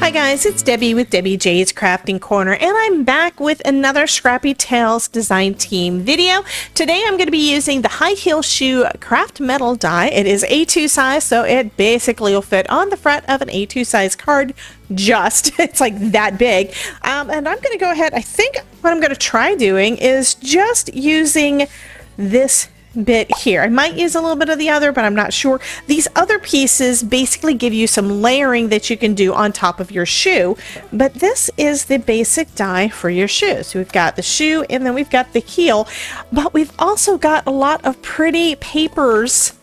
Hi guys, it's Debbie with Debbie J's Crafting Corner, and I'm back with another Scrappy Tales design team video. Today I'm going to be using the high heel shoe craft metal die. It is A2 size, so it basically will fit on the front of an A2 size card. It's like that big. And I'm going to go ahead, I think what I'm going to try doing is just using this bit here. I might use a little bit of the other, but I'm not sure. These other pieces basically give you some layering that you can do on top of your shoe, but this is the basic die for your shoe. So we've got the shoe and then we've got the heel, but we've also got a lot of pretty papers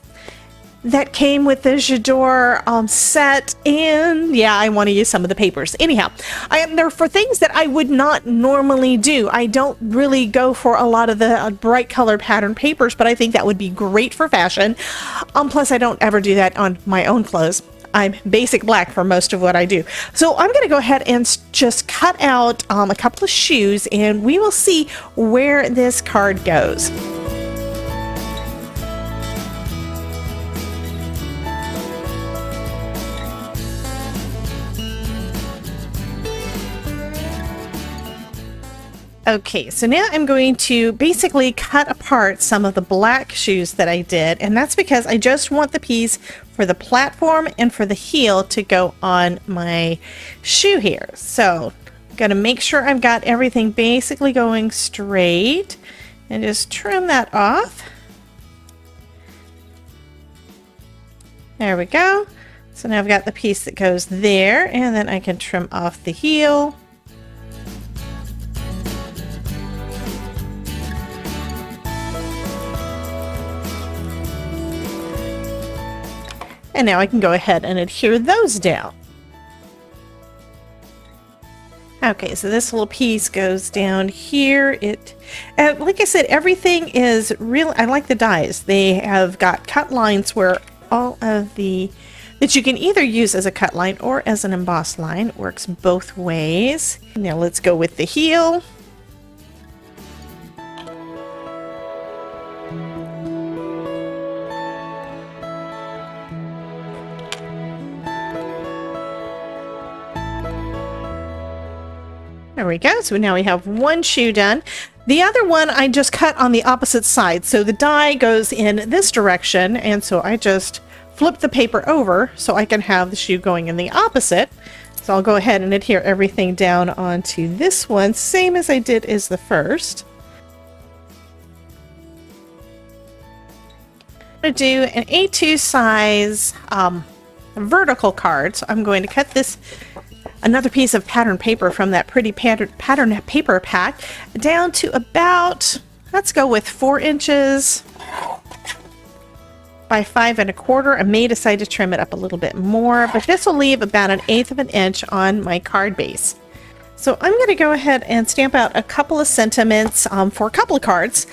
that came with the J'adore set, and yeah, I want to use some of the papers. Anyhow, I am there for things that I would not normally do. I don't really go for a lot of the bright colored pattern papers, but I think that would be great for fashion. Plus, I don't ever do that on my own clothes. I'm basic black for most of what I do. So I'm going to go ahead and just cut out a couple of shoes, and we will see where this card goes. Okay, so now I'm going to basically cut apart some of the black shoes that I did, and that's because I just want the piece for the platform and for the heel to go on my shoe here. So I'm going to make sure I've got everything basically going straight and just trim that off. There we go. So now I've got the piece that goes there, and then I can trim off the heel. And now I can go ahead and adhere those down. Okay, so this little piece goes down here. Like I said, everything is real. I like the dies. They have got cut lines where all of that you can either use as a cut line or as an embossed line. It works both ways. Now let's go with the heel. There we go. So now we have one shoe done. The other one I just cut on the opposite side. So the die goes in this direction, and so I just flip the paper over so I can have the shoe going in the opposite. So I'll go ahead and adhere everything down onto this one, same as I did as the first. I'm going to do an A2 size vertical card. So I'm going to cut another piece of pattern paper from that pretty pattern paper pack down to about, let's go with 4 inches by 5 1/4. I may decide to trim it up a little bit more, but this will leave about 1/8 of an inch on my card base. So I'm going to go ahead and stamp out a couple of sentiments for a couple of cards.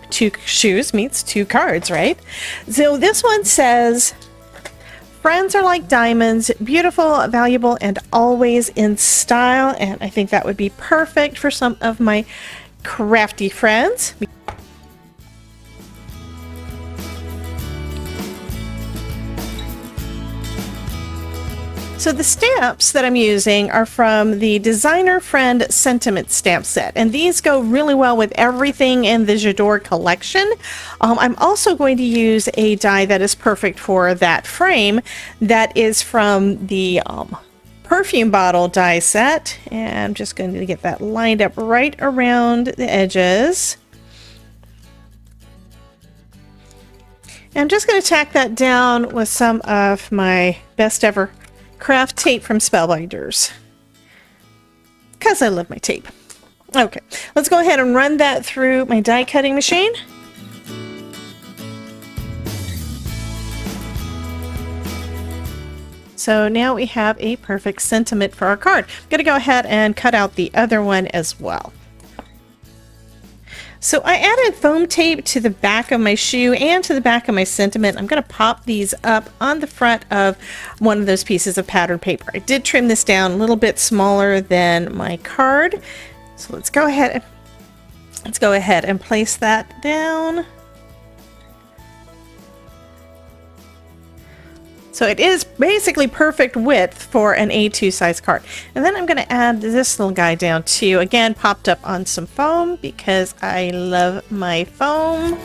2 shoes meets 2 cards, right? So this one says, "Friends are like diamonds, beautiful, valuable, and always in style." And I think that would be perfect for some of my crafty friends. So the stamps that I'm using are from the Designer Friend Sentiment stamp set, and these go really well with everything in the J'adore collection. I'm also going to use a die that is perfect for that frame that is from the perfume bottle die set, and I'm just going to get that lined up right around the edges. And I'm just going to tack that down with some of my best ever craft tape from Spellbinders, because I love my tape. Okay, let's go ahead and run that through my die cutting machine. So now we have a perfect sentiment for our card. I'm going to go ahead and cut out the other one as well. So I added foam tape to the back of my shoe and to the back of my sentiment. I'm going to pop these up on the front of one of those pieces of pattern paper. I did trim this down a little bit smaller than my card. So let's go ahead and place that down. So it is basically perfect width for an A2 size card. And then I'm going to add this little guy down too. Again, popped up on some foam because I love my foam.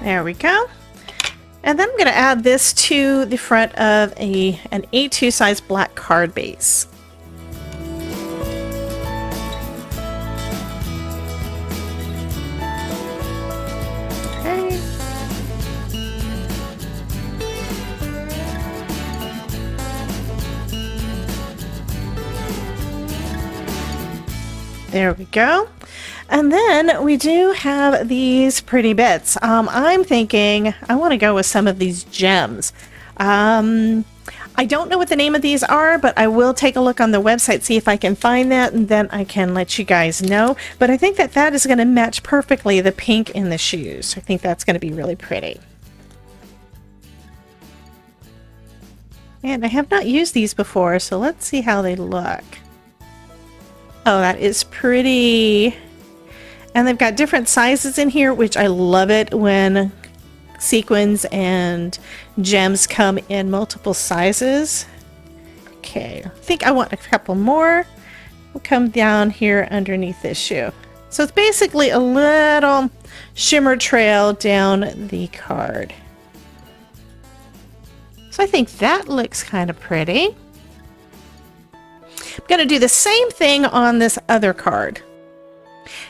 There we go. And then I'm going to add this to the front of an A2 size black card base. Okay. There we go. And then we do have these pretty bits. I'm thinking I want to go with some of these gems. I don't know what the name of these are, but I will take a look on the website, see if I can find that, and then I can let you guys know. But I think that that is going to match perfectly the pink in the shoes. I think that's going to be really pretty. And I have not used these before, so let's see how they look. Oh, that is pretty. And they've got different sizes in here, which I love it when sequins and gems come in multiple sizes. Okay, I think I want a couple more. We'll come down here underneath this shoe. So it's basically a little shimmer trail down the card. So I think that looks kind of pretty. I'm going to do the same thing on this other card.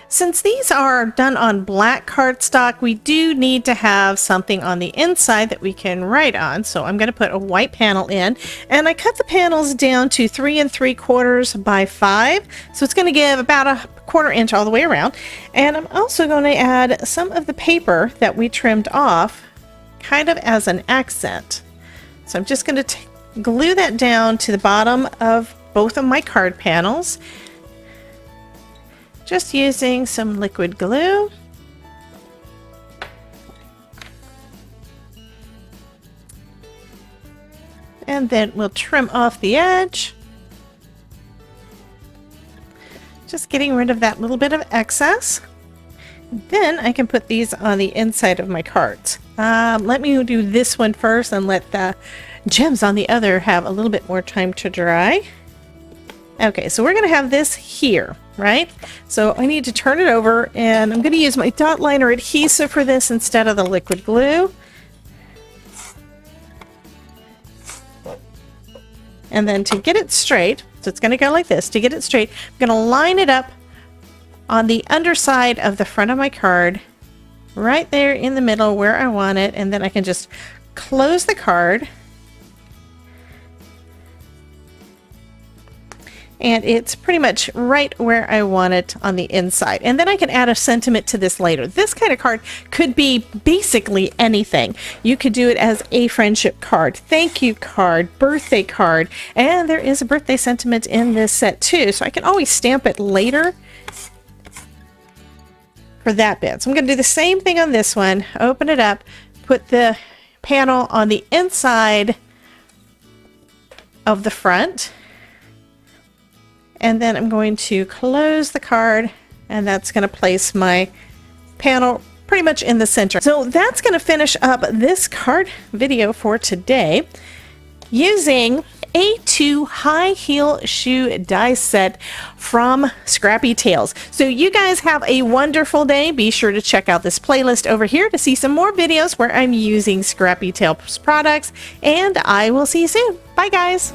Since these are done on black cardstock, we do need to have something on the inside that we can write on. So I'm going to put a white panel in, and I cut the panels down to 3 3/4 by 5. So it's going to give about a 1/4 inch all the way around. And I'm also going to add some of the paper that we trimmed off kind of as an accent. So I'm just going to glue that down to the bottom of both of my card panels. Just using some liquid glue. And then we'll trim off the edge. Just getting rid of that little bit of excess. Then I can put these on the inside of my cards. Let me do this one first and let the gems on the other have a little bit more time to dry. Okay, so we're going to have this here, right? So I need to turn it over, and I'm going to use my dot liner adhesive for this instead of the liquid glue. And then to get it straight, so it's going to go like this. To get it straight, I'm going to line it up on the underside of the front of my card, right there in the middle where I want it, and then I can just close the card. And it's pretty much right where I want it on the inside. And then I can add a sentiment to this later. This kind of card could be basically anything. You could do it as a friendship card, thank you card, birthday card, and there is a birthday sentiment in this set too. So I can always stamp it later for that bit. So I'm going to do the same thing on this one. Open it up, put the panel on the inside of the front. And then I'm going to close the card, and that's going to place my panel pretty much in the center. So that's going to finish up this card video for today using A2 high heel shoe die set from Scrappy Tails. So you guys have a wonderful day. Be sure to check out this playlist over here to see some more videos where I'm using Scrappy Tails products, and I will see you soon. Bye guys.